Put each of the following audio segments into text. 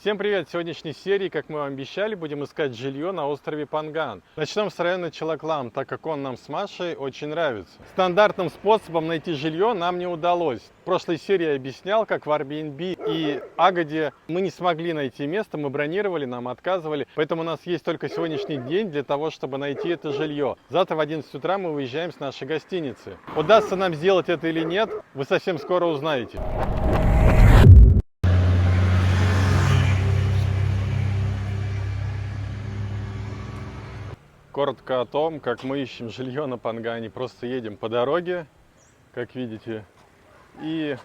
Всем привет! В сегодняшней серии, как мы вам обещали, будем искать жилье на острове Панган. Начнем с района Чилаклам, так как он нам с Машей очень нравится. Стандартным способом найти жилье нам не удалось. В прошлой серии я объяснял, как в Airbnb и Агаде мы не смогли найти место, мы бронировали, нам отказывали. Поэтому у нас есть только сегодняшний день для того, чтобы найти это жилье. Завтра в 11 утра мы выезжаем с нашей гостиницы. Удастся нам сделать это или нет, вы совсем скоро узнаете. Коротко о том, как мы ищем жилье на Пангане. Просто едем по дороге, как видите, и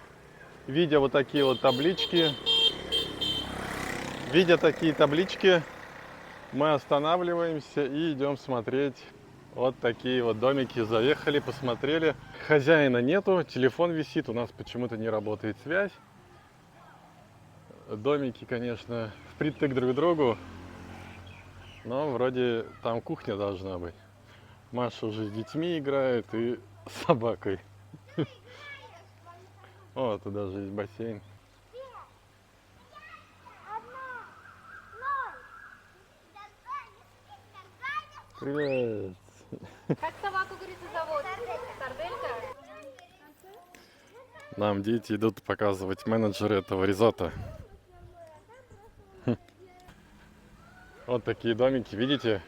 видя вот такие вот таблички, мы останавливаемся и идем смотреть вот такие вот домики. Заехали, посмотрели. Хозяина нету, телефон висит, у нас почему-то не работает связь. Домики, конечно, впритык друг к другу, но вроде там кухня должна быть. Маша уже с детьми играет и с собакой. О, тут даже есть бассейн. Привет! Как собаку, говорится, зовут? Сарделька? Нам дети идут показывать менеджера этого резорта. Вот такие домики, видите?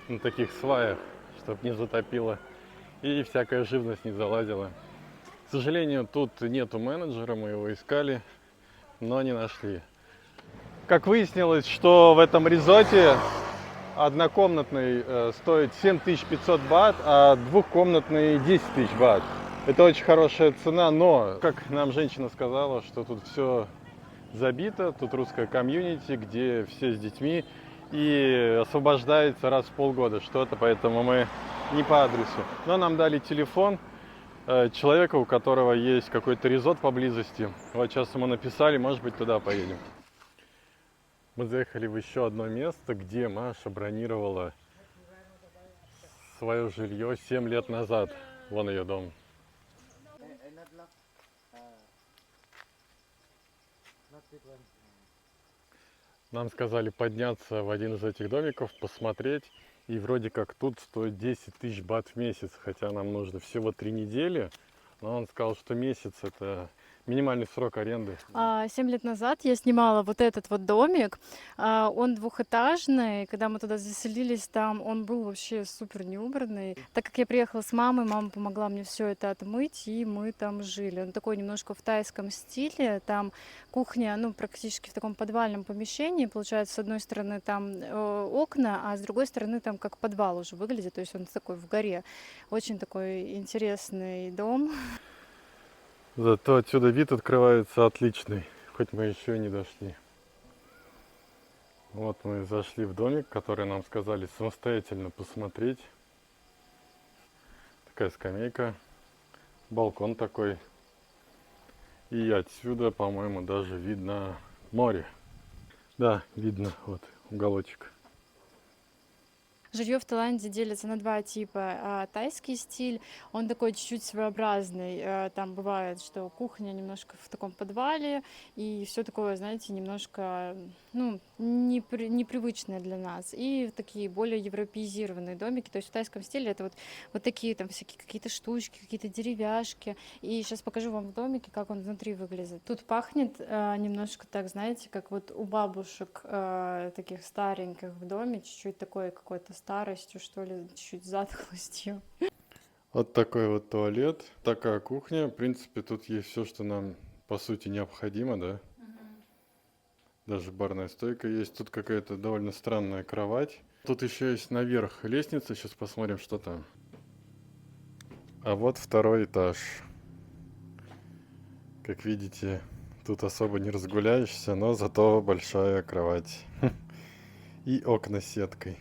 На таких сваях, чтобы не затопило. И всякая живность не залазила. К сожалению, тут нету менеджера, мы его искали, но не нашли. Как выяснилось, что в этом резорте однокомнатный стоит 7500 бат, а двухкомнатный 10 тысяч бат. Это очень хорошая цена, но, как нам женщина сказала, что тут все забито, тут русская комьюнити, где все с детьми, и освобождается раз в полгода что-то, поэтому мы не по адресу. Но нам дали телефон человека, у которого есть какой-то резорт поблизости. Вот сейчас ему написали, может быть, туда поедем. Мы заехали в еще одно место, где Маша бронировала свое жилье 7 лет назад. Вон ее дом. Нам сказали подняться в один из этих домиков, посмотреть. И вроде как тут стоит 10 тысяч бат в месяц, хотя нам нужно всего 3 недели. Но он сказал, что месяц это минимальный срок аренды. 7 лет назад я снимала вот этот вот домик. Он двухэтажный. Когда мы туда заселились, там он был вообще супер неубранный. Так как я приехала с мамой, мама помогла мне все это отмыть, и мы там жили. Он такой немножко в тайском стиле. Там кухня, ну, практически в таком подвальном помещении. Получается, с одной стороны там окна, а с другой стороны там как подвал уже выглядит. То есть он такой в горе. Очень такой интересный дом. Зато отсюда вид открывается отличный, хоть мы еще и не дошли. Вот мы зашли в домик, который нам сказали самостоятельно посмотреть. Такая скамейка, балкон такой. И отсюда, по-моему, даже видно море. Да, видно, вот уголочек. Жилье в Таиланде делится на два типа. Тайский стиль, он такой чуть-чуть своеобразный. Там бывает, что кухня немножко в таком подвале, и все такое, знаете, немножко, ну, непривычное для нас. И такие более европеизированные домики. То есть в тайском стиле это вот такие там всякие какие-то штучки, какие-то деревяшки. И сейчас покажу вам в домике, как он внутри выглядит. Тут пахнет немножко так, знаете, как вот у бабушек таких стареньких в доме, чуть-чуть такой какой-то старостью, что ли, чуть-чуть затхлостью. Вот такой вот туалет, такая кухня. В принципе, тут есть все, что нам по сути необходимо, да? Даже барная стойка есть. Тут какая-то довольно странная кровать. Тут еще есть наверх лестница. Сейчас посмотрим, что там. А вот второй этаж. Как видите, тут особо не разгуляешься, но зато большая кровать. И окна с сеткой.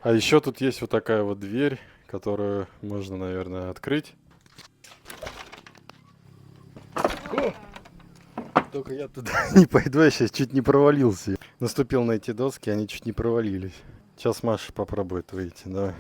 А еще тут есть вот такая вот дверь, которую можно, наверное, открыть. Только я туда не пойду, я сейчас чуть не провалился. Наступил на эти доски, они чуть не провалились. Сейчас Маша попробует выйти, давай.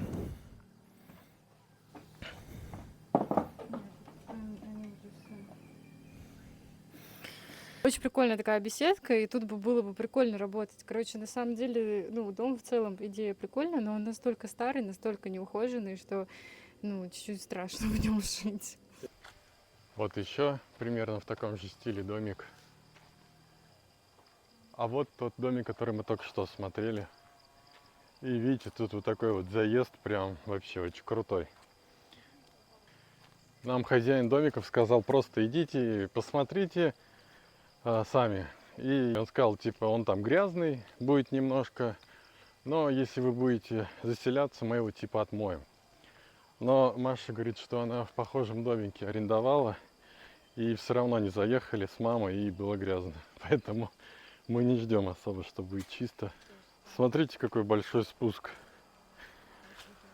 очень прикольная такая беседка, и тут бы было бы прикольно работать. Короче, на самом деле, ну, дом в целом, идея прикольная, но он настолько старый, настолько неухоженный, что, ну, чуть-чуть страшно в нем жить. Вот еще примерно в таком же стиле домик. А вот тот домик, который мы только что смотрели. И видите, тут вот такой вот заезд, прям вообще очень крутой. Нам хозяин домиков сказал, просто идите, посмотрите сами. И он сказал, типа, он там грязный будет немножко, но если вы будете заселяться, мы его типа отмоем. Но Маша говорит, что она в похожем домике арендовала, и все равно не заехали с мамой, и было грязно. Поэтому мы не ждем особо, что будет чисто. Смотрите, какой большой спуск.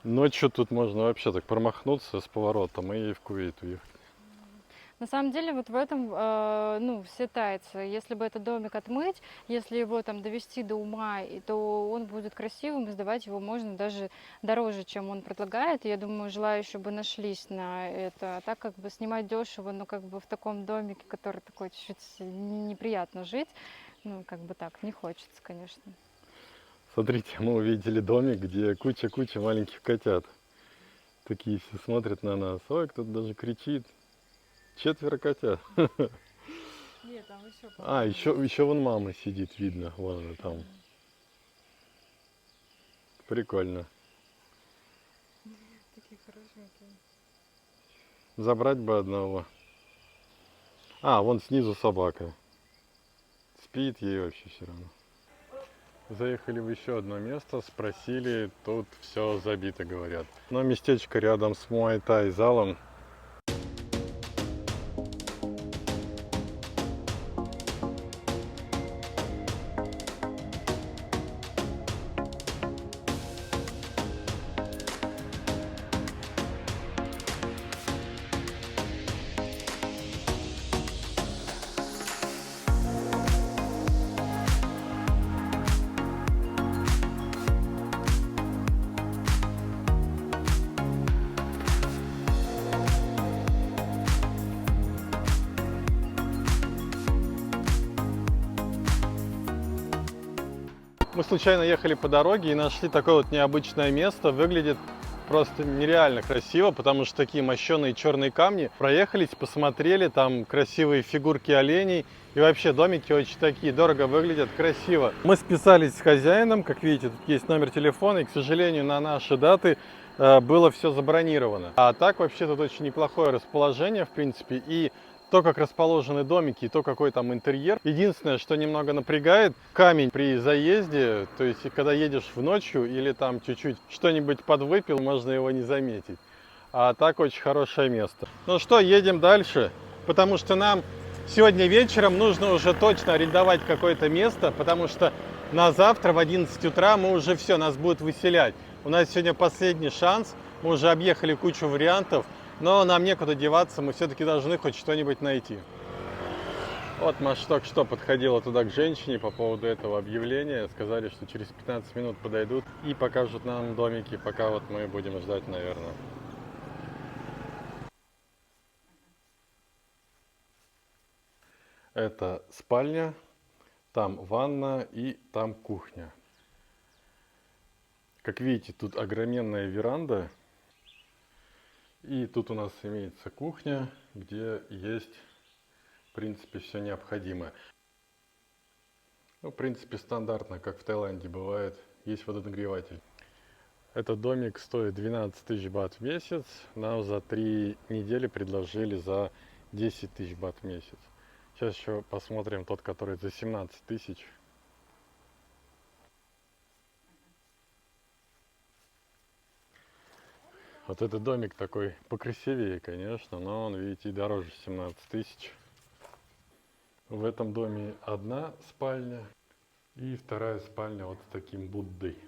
Ночью тут можно вообще так промахнуться с поворотом и в Кувейт уехать. На самом деле вот в этом, ну, все тайцы. Если бы этот домик отмыть, если его там довести до ума, то он будет красивым, и сдавать его можно даже дороже, чем он предлагает. И я думаю, желающие бы нашлись на это. А так как бы снимать дешево, но как бы в таком домике, который такой чуть-чуть неприятно жить, ну, как бы так, не хочется, конечно. Смотрите, мы увидели домик, где куча-куча маленьких котят. Такие все смотрят на нас. Ой, кто-то даже кричит. 4 котят. Нет, там еще. А, еще вон мама сидит, видно. Вон она там. Прикольно. Такие хорошенькие. Забрать бы одного. А, вон снизу собака. Спит, ей вообще все равно. Заехали в еще одно место, спросили, тут все забито, говорят. Но местечко рядом с Муай-Тай залом. Мы случайно ехали по дороге и нашли такое вот необычное место. Выглядит просто нереально красиво, потому что такие мощеные черные камни. Проехались, посмотрели, там красивые фигурки оленей. И вообще домики очень такие, дорого выглядят, красиво. Мы списались с хозяином, как видите, тут есть номер телефона. И, к сожалению, на наши даты было все забронировано. А так вообще тут очень неплохое расположение, в принципе. И то, как расположены домики, и то, какой там интерьер. Единственное, что немного напрягает, камень при заезде, то есть, когда едешь в ночью или там чуть-чуть что-нибудь подвыпил, можно его не заметить. А так очень хорошее место. Ну что, едем дальше, потому что нам сегодня вечером нужно уже точно арендовать какое-то место, потому что на завтра в 11 утра мы уже все, нас будут выселять. У нас сегодня последний шанс, мы уже объехали кучу вариантов. Но нам некуда деваться, мы все-таки должны хоть что-нибудь найти. Вот Маша только что подходила туда к женщине по поводу этого объявления. Сказали, что через 15 минут подойдут и покажут нам домики, пока вот мы будем ждать, наверное. Это спальня, там ванна и там кухня. Как видите, тут огроменная веранда. И тут у нас имеется кухня, где есть, в принципе, все необходимое. Ну, в принципе, стандартно, как в Таиланде бывает, есть водонагреватель. Этот домик стоит 12 тысяч бат в месяц. Нам за 3 недели предложили за 10 тысяч бат в месяц. Сейчас еще посмотрим тот, который за 17 тысяч. Вот этот домик такой покрасивее, конечно, но он, видите, дороже 17 тысяч. В этом доме одна спальня и вторая спальня вот с таким Буддой.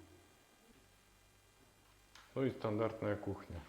Ну и стандартная кухня.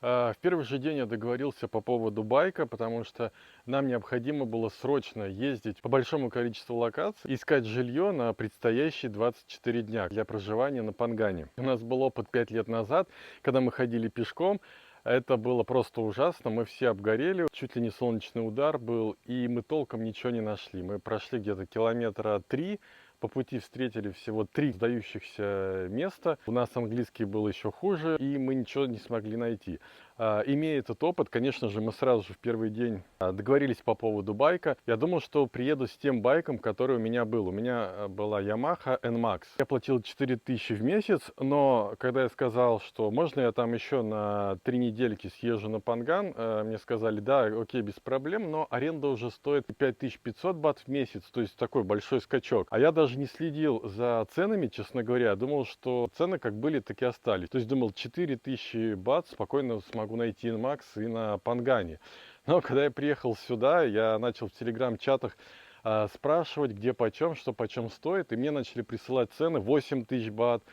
В первый же день я договорился по поводу байка, потому что нам необходимо было срочно ездить по большому количеству локаций, искать жилье на предстоящие 24 дня для проживания на Пангане. У нас был опыт 5 лет назад, когда мы ходили пешком, Это было просто ужасно, мы все обгорели, чуть ли не солнечный удар был, и мы толком ничего не нашли. Мы прошли где-то километра 3, по пути встретили всего 3 сдающихся места. У нас английский был еще хуже, и мы ничего не смогли найти. Имея этот опыт, конечно же, мы сразу же в первый день договорились по поводу байка. Я думал, что приеду с тем байком, который у меня был. У меня была Yamaha NMAX. Я платил 4000 в месяц, но когда я сказал, что можно я там еще на 3 недельки съезжу на Панган, мне сказали, да, окей, без проблем, но аренда уже стоит 5500 бат в месяц, то есть такой большой скачок. А я даже не следил за ценами, честно говоря. Думал, что цены как были, так и остались. То есть думал, 4000 бат спокойно смогу найти NMAX и на Пангане. Но когда я приехал сюда, я начал в телеграм-чатах спрашивать, где почем, что почем стоит. И мне начали присылать цены 8000 бат,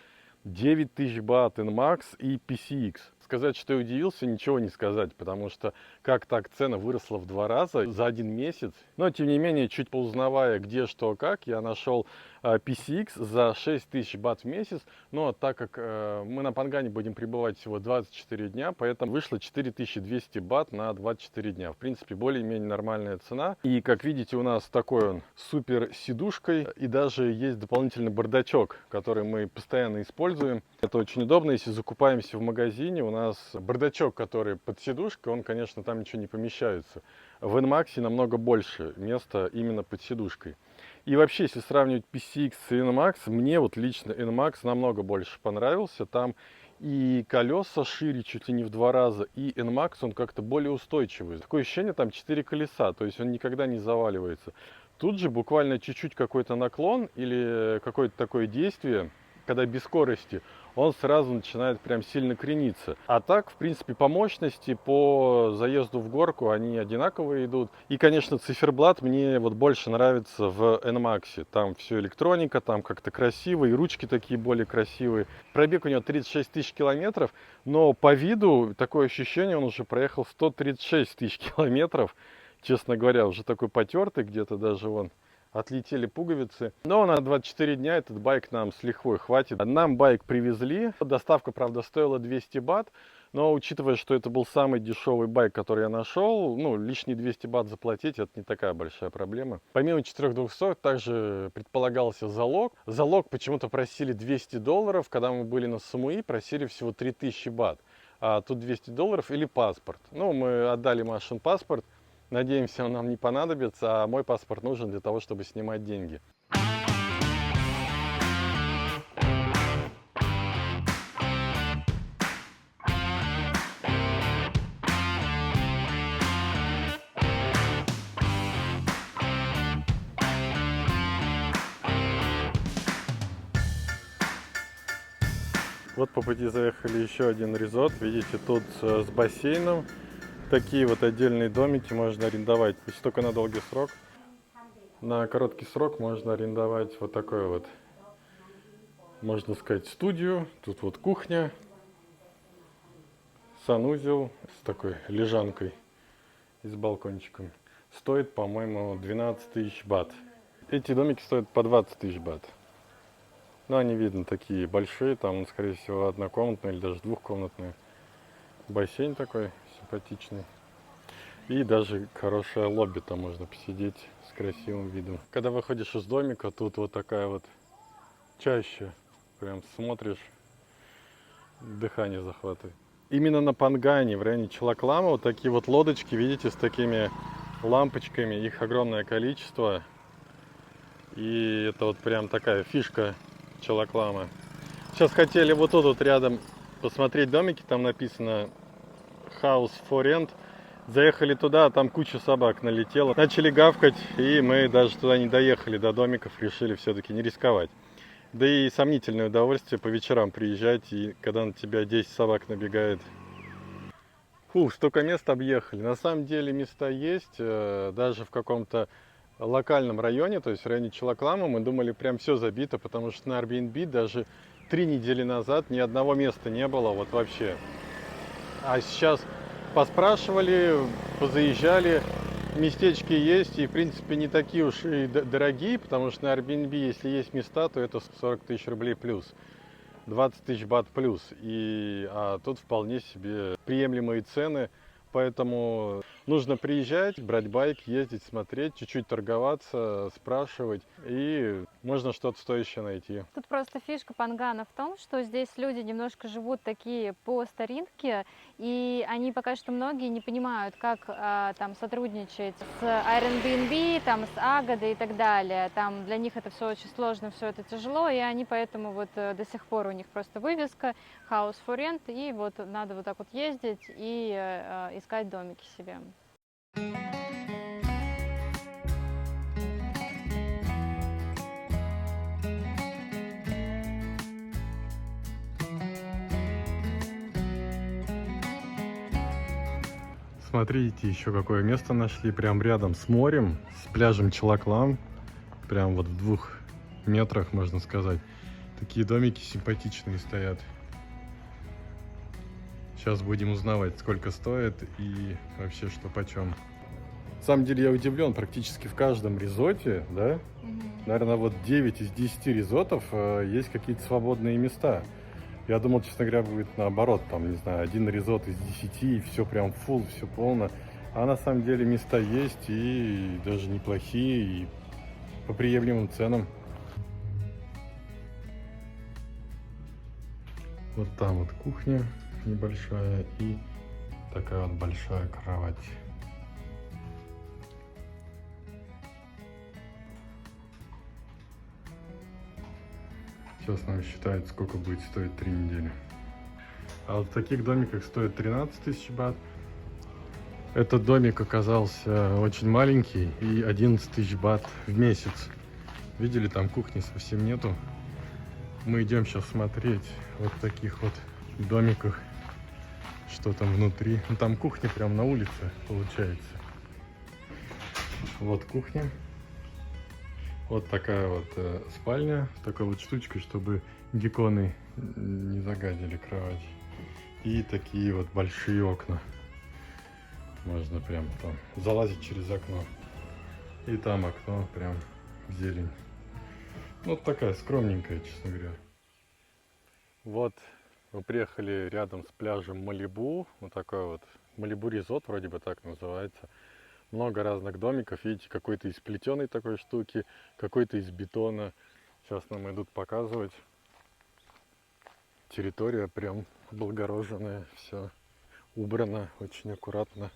9000 бат NMAX и PCX. Сказать, что я удивился, ничего не сказать, потому что как так цена выросла в 2 раза за 1 месяц. Но тем не менее, чуть поузнавая где, что, как, я нашел PCX за 6000 бат в месяц. Но так как мы на Пангане будем пребывать всего 24 дня, поэтому вышло 4200 бат на 24 дня. В принципе, более-менее нормальная цена. И как видите, у нас такой он супер сидушкой. И даже есть дополнительный бардачок, который мы постоянно используем. Это очень удобно, если закупаемся в магазине. У нас бардачок, который под сидушкой, он, конечно, там ничего не помещается. В NMAX намного больше места именно под сидушкой. И вообще, если сравнивать PCX и NMAX, мне вот лично NMAX намного больше понравился. Там и колеса шире чуть ли не в 2 раза, и NMAX он как-то более устойчивый. Такое ощущение, там 4 колеса, то есть он никогда не заваливается. Тут же буквально чуть-чуть какой-то наклон или какое-то такое действие, когда без скорости, он сразу начинает прям сильно крениться. А так, в принципе, по мощности, по заезду в горку они одинаковые идут. И, конечно, циферблат мне вот больше нравится в NMAX. Там все электроника, там как-то красиво, и ручки такие более красивые. Пробег у него 36 тысяч километров, но по виду такое ощущение, он уже проехал 136 тысяч километров. Честно говоря, уже такой потертый, где-то даже вон отлетели пуговицы. Но на 24 дня этот байк нам с лихвой хватит. Нам байк привезли. Доставка, правда, стоила 200 бат. Но учитывая, что это был самый дешевый байк, который я нашел, ну, лишние 200 бат заплатить, это не такая большая проблема. Помимо 4200 также предполагался залог. Залог почему-то просили $200. Когда мы были на Самуи, просили всего 3000 бат. А тут $200 или паспорт. Ну, мы отдали Машин паспорт. Надеемся, он нам не понадобится, а мой паспорт нужен для того, чтобы снимать деньги. Вот по пути заехали еще один резорт. Видите, тут с бассейном. Такие вот отдельные домики можно арендовать, пусть только на долгий срок. На короткий срок можно арендовать вот такой вот, можно сказать, студию. Тут вот кухня, санузел с такой лежанкой и с балкончиком. Стоит, по-моему, 12 тысяч бат. Эти домики стоят по 20 тысяч бат. Но они, видно, такие большие, там, скорее всего, однокомнатные или даже двухкомнатные. Бассейн такой симпатичный. И даже хорошее лобби, там можно посидеть с красивым видом. Когда выходишь из домика, тут вот такая вот чаща. Прям смотришь, дыхание захватывает. Именно на Пангане, в районе Чилаклама, вот такие вот лодочки, видите, с такими лампочками. Их огромное количество. И это вот прям такая фишка Чилаклама. Сейчас хотели вот тут вот рядом посмотреть домики, там написано House for Rent. Заехали туда, а там куча собак налетела. Начали гавкать, и мы даже туда не доехали, до домиков, решили все-таки не рисковать. Да и сомнительное удовольствие по вечерам приезжать, и когда на тебя 10 собак набегает. Фух, столько мест объехали. На самом деле места есть, даже в каком-то локальном районе, то есть в районе Чилаклама, мы думали, прям все забито, потому что на Airbnb даже 3 недели назад ни одного места не было, вот вообще. А сейчас поспрашивали, позаезжали, местечки есть, и в принципе не такие уж и дорогие, потому что на Airbnb, если есть места, то это 40 тысяч рублей плюс. 20 тысяч бат плюс. А тут вполне себе приемлемые цены. Поэтому нужно приезжать, брать байк, ездить, смотреть, чуть-чуть торговаться, спрашивать. И можно что-то стоящее найти. Тут просто фишка Пангана в том, что здесь люди немножко живут такие по старинке, и они пока что многие не понимают, как там сотрудничать с Airbnb, там, с Агадой и так далее. Там для них это все очень сложно, все это тяжело, и они поэтому вот до сих пор у них просто вывеска House for Rent, и вот надо вот так вот ездить и искать домики себе. Смотрите, еще какое место нашли, прям рядом с морем, с пляжем Чилаклам, прям вот в 2 метрах, можно сказать. Такие домики симпатичные стоят. Сейчас будем узнавать, сколько стоит и вообще что почем. На самом деле я удивлен, практически в каждом резорте, да, наверное, вот 9 из 10 резортов есть какие-то свободные места. Я думал, честно говоря, будет наоборот, там, не знаю, 1 резорт из 10, и все прям фулл, все полно. А на самом деле места есть, и даже неплохие, и по приемлемым ценам. Вот там вот кухня небольшая и такая вот большая кровать. Сейчас нам считают, сколько будет стоить 3 недели. А вот в таких домиках стоит 13 тысяч бат. Этот домик оказался очень маленький и 11 тысяч бат в месяц. Видели, там кухни совсем нету. Мы идем сейчас смотреть вот в таких вот домиках, что там внутри. Ну, там кухня прям на улице получается. Вот кухня. Вот такая вот спальня, с такой вот штучкой, чтобы гекконы не загадили кровать. И такие вот большие окна. Можно прям там залазить через окно. И там окно прям в зелень. Вот такая скромненькая, честно говоря. Вот мы приехали рядом с пляжем Малибу. Вот такой вот Малибу Резорт, вроде бы так называется. Много разных домиков, видите, какой-то из плетеной такой штуки, какой-то из бетона. Сейчас нам идут показывать. Территория прям облагороженная, все убрано, очень аккуратно.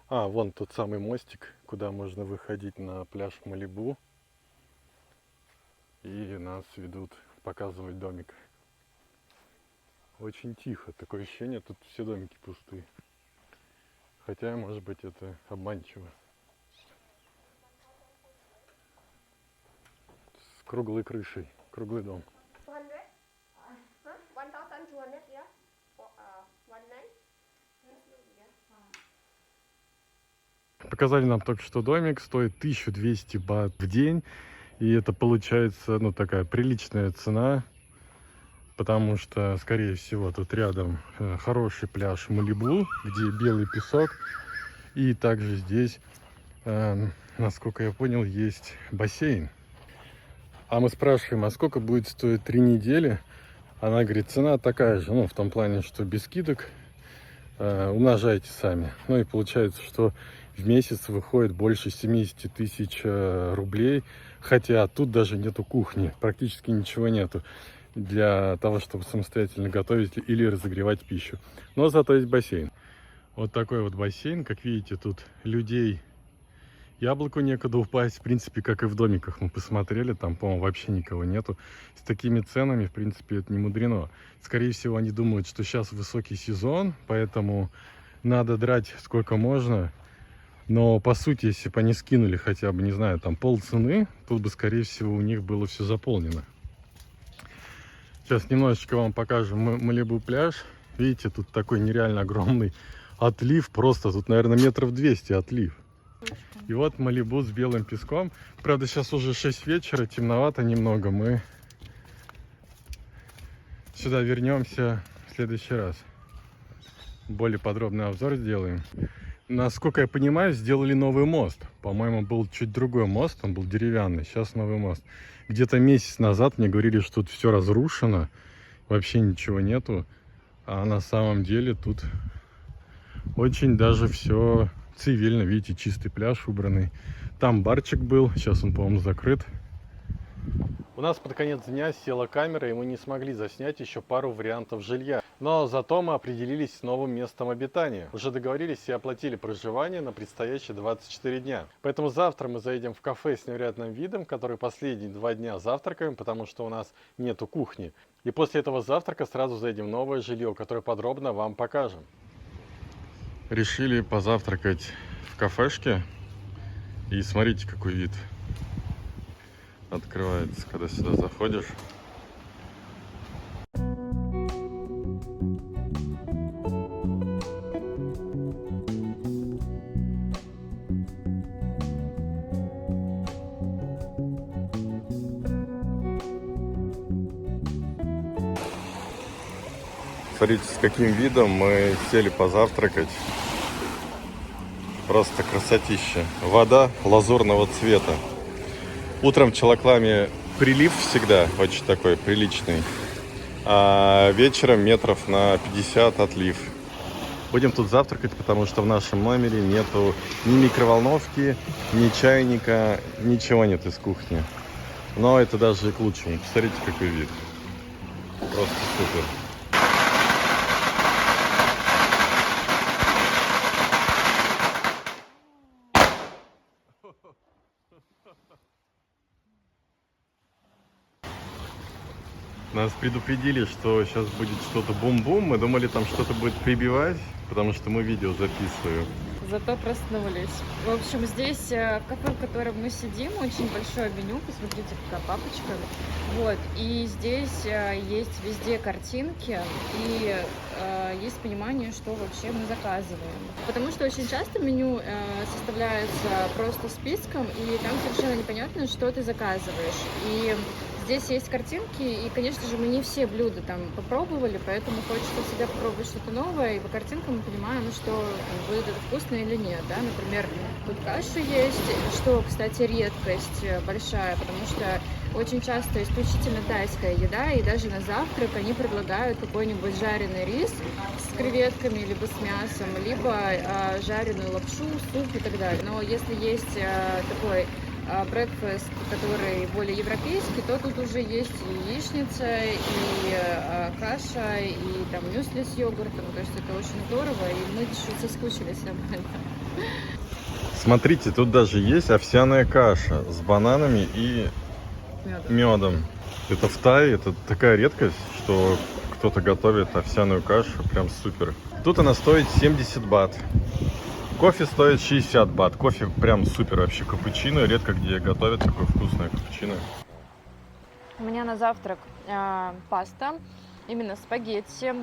А, вон тот самый мостик, куда можно выходить на пляж Малибу. И нас ведут показывать домик. Очень тихо, такое ощущение, тут все домики пустые. Хотя, может быть, это обманчиво. С круглой крышей, круглый дом. Показали нам только что домик, стоит 1200 бат в день. И это получается, ну, такая приличная цена. Потому что, скорее всего, тут рядом хороший пляж Малибу, где белый песок. И также здесь, насколько я понял, есть бассейн. А мы спрашиваем, а сколько будет стоить 3 недели? Она говорит, цена такая же, ну, в том плане, что без скидок. Умножайте сами. Ну и получается, что в месяц выходит больше 70 тысяч рублей. Хотя тут даже нету кухни, практически ничего нету для того, чтобы самостоятельно готовить или разогревать пищу. Но зато есть бассейн. Вот такой вот бассейн. Как видите, тут людей яблоку некуда упасть. В принципе, как и в домиках мы посмотрели. Там, по-моему, вообще никого нету. С такими ценами, в принципе, это не мудрено. Скорее всего, они думают, что сейчас высокий сезон, поэтому надо драть сколько можно. Но, по сути, если бы они скинули хотя бы, не знаю, там полцены, тут бы, скорее всего, у них было все заполнено. Сейчас немножечко вам покажем Малибу пляж. Видите, тут такой нереально огромный отлив. Просто тут, наверное, метров 200 отлив. И вот Малибу с белым песком. Правда, сейчас уже 6 вечера, темновато немного. Мы сюда вернемся в следующий раз. Более подробный обзор сделаем. Насколько я понимаю, сделали новый мост. По-моему, был чуть другой мост, он был деревянный. Сейчас новый мост. Где-то месяц назад мне говорили, что тут все разрушено. вообще ничего нету. А на самом деле тут очень даже все цивильно. Видите, чистый пляж убранный. Там барчик был, сейчас он, по-моему, закрыт. У нас под конец дня села камера, и мы не смогли заснять еще пару вариантов жилья. Но зато мы определились с новым местом обитания. Уже договорились и оплатили проживание на предстоящие 24 дня. Поэтому завтра мы заедем в кафе с невероятным видом, который последние 2 дня завтракаем, потому что у нас нету кухни. И после этого завтрака сразу заедем в новое жилье, которое подробно вам покажем. Решили позавтракать в кафешке. И смотрите, какой вид открывается, когда сюда заходишь. Смотрите, с каким видом мы сели позавтракать. Просто красотища. Вода лазурного цвета. Утром в Чалакламе прилив всегда очень такой приличный. А вечером метров на 50 отлив. Будем тут завтракать, потому что в нашем номере нету ни микроволновки, ни чайника, ничего нет из кухни. Но это даже и к лучшему. Посмотрите, какой вид. Просто супер. Нас предупредили, что сейчас будет что-то бум-бум. Мы думали, там что-то будет прибивать, потому что мы видео записываем. Зато проснулись. В общем, здесь кафе, в котором мы сидим, очень большое меню. Посмотрите, какая папочка. Вот. И здесь есть везде картинки и есть понимание, что вообще мы заказываем. Потому что очень часто меню составляется просто списком, и там совершенно непонятно, что ты заказываешь. И здесь есть картинки, и, конечно же, мы не все блюда там попробовали, поэтому хочется всегда попробовать что-то новое, и по картинкам мы понимаем, что будет это вкусно или нет, да, например, тут каша есть, что, кстати, редкость большая, потому что очень часто исключительно тайская еда, и даже на завтрак они предлагают какой-нибудь жареный рис с креветками, либо с мясом, либо жареную лапшу, суп и так далее. Но если есть такой брекфаст, который более европейский, то тут уже есть и яичница, и каша, и там мюсли с йогуртом, то есть это очень здорово, и мы чуть соскучились об этом. Смотрите, тут даже есть овсяная каша с бананами и медом. Это в Тае, это такая редкость, что кто-то готовит овсяную кашу, прям супер. Тут она стоит 70 бат. Кофе стоит 60 бат. Кофе прям супер вообще, капучино. Редко где готовят такое вкусное капучино. У меня на завтрак паста, именно спагетти,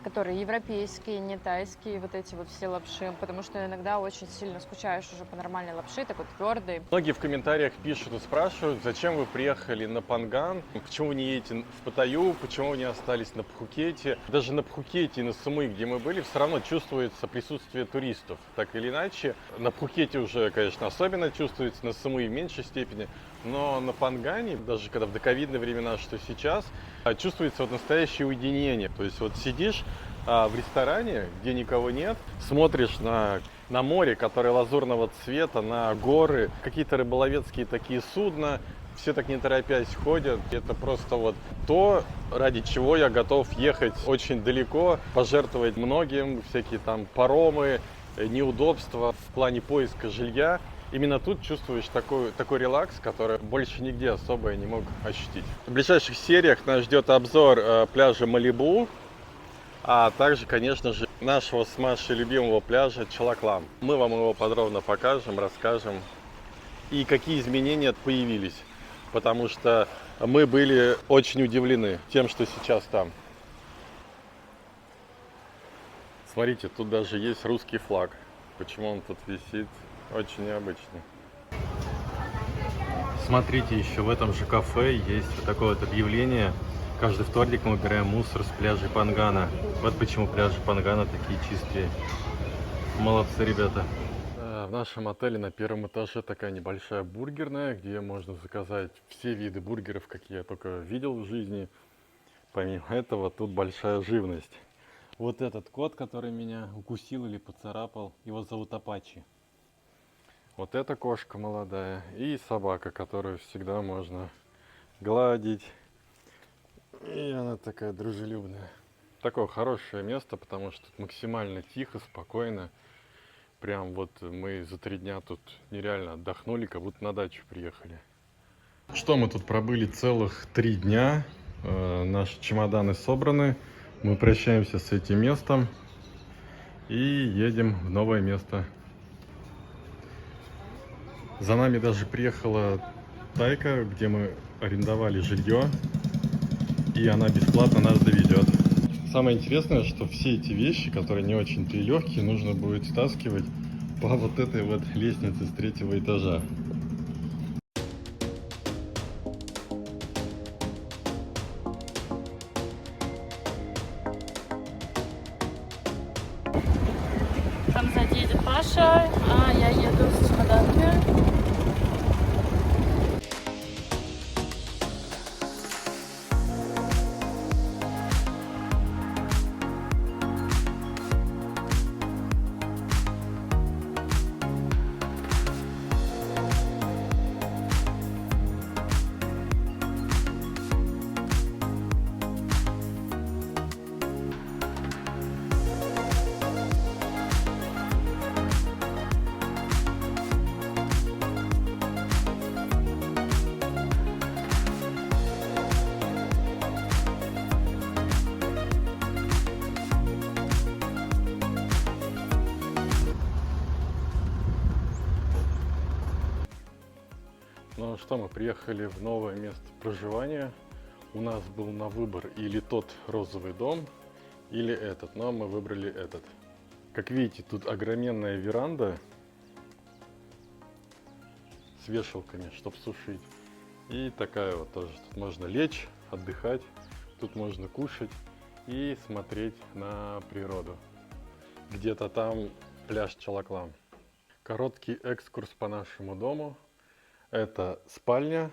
которые европейские, не тайские, вот эти вот все лапши, потому что иногда очень сильно скучаешь уже по нормальной лапши, такой твердой. Многие в комментариях пишут и спрашивают, зачем вы приехали на Панган, почему вы не едете в Паттайю, почему вы не остались на Пхукете. Даже на Пхукете и на Самуи, где мы были, все равно чувствуется присутствие туристов, так или иначе. На Пхукете уже, конечно, особенно чувствуется, на Самуи в меньшей степени. Но на Пангане, даже когда в доковидные времена, что сейчас, чувствуется вот настоящее уединение. То есть вот сидишь в ресторане, где никого нет, смотришь на море, которое лазурного цвета, на горы, какие-то рыболовецкие такие судна, все так не торопясь ходят. Это просто вот то, ради чего я готов ехать очень далеко, пожертвовать многим, всякие там паромы, неудобства в плане поиска жилья. Именно тут чувствуешь такой релакс, который больше нигде особо я не мог ощутить. В ближайших сериях нас ждет обзор пляжа Малибу, а также, конечно же, нашего с Машей любимого пляжа Чалаклам. Мы вам его подробно покажем, расскажем и какие изменения появились, потому что мы были очень удивлены тем, что сейчас там. Смотрите, тут даже есть русский флаг. Почему он тут висит? Очень необычно. Смотрите, еще в этом же кафе есть вот такое вот объявление. Каждый вторник мы убираем мусор с пляжей Пангана. Вот почему пляжи Пангана такие чистые. Молодцы, ребята. В нашем отеле на первом этаже такая небольшая бургерная, где можно заказать все виды бургеров, какие я только видел в жизни. Помимо этого, тут большая живность. Вот этот кот, который меня укусил или поцарапал, его зовут Апачи. Вот эта кошка молодая и собака, которую всегда можно гладить. И она такая дружелюбная. Такое хорошее место, потому что тут максимально тихо, спокойно. Прям вот мы за 3 дня тут нереально отдохнули, как будто на дачу приехали. Что, мы тут пробыли целых 3 дня. Наши чемоданы собраны. Мы прощаемся с этим местом и едем в новое место. За нами даже приехала Тайка, где мы арендовали жилье, и она бесплатно нас доведет. Самое интересное, что все эти вещи, которые не очень-то и легкие, нужно будет стаскивать по вот этой вот лестнице с 3-го этажа. Там сзади едет Паша, а я еду с чемоданами. Ну что, мы приехали в новое место проживания. У нас был на выбор или тот розовый дом, или этот, но мы выбрали этот. Как видите, тут огроменная веранда с вешалками, чтобы сушить. И такая вот тоже. Тут можно лечь, отдыхать, тут можно кушать и смотреть на природу. Где-то там пляж Чалаклам. Короткий экскурс по нашему дому. Это спальня,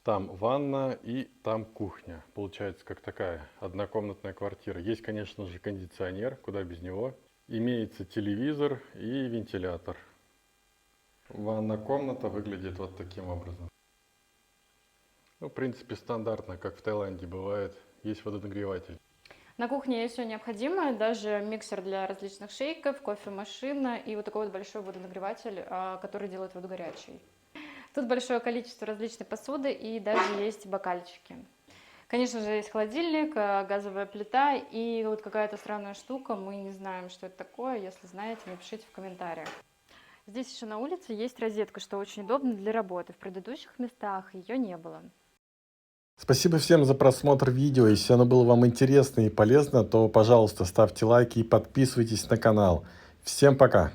там ванна и там кухня. Получается, как такая однокомнатная квартира. Есть, конечно же, кондиционер, куда без него. Имеется телевизор и вентилятор. Ванная комната выглядит вот таким образом. Ну, в принципе, стандартно, как в Таиланде бывает. Есть водонагреватель. На кухне есть все необходимое, даже миксер для различных шейков, кофемашина и вот такой вот большой водонагреватель, который делает воду горячей. Тут большое количество различной посуды и даже есть бокальчики. Конечно же, есть холодильник, газовая плита и вот какая-то странная штука. Мы не знаем, что это такое. Если знаете, напишите в комментариях. Здесь еще на улице есть розетка, что очень удобно для работы. В предыдущих местах ее не было. Спасибо всем за просмотр видео. Если оно было вам интересно и полезно, то, пожалуйста, ставьте лайки и подписывайтесь на канал. Всем пока!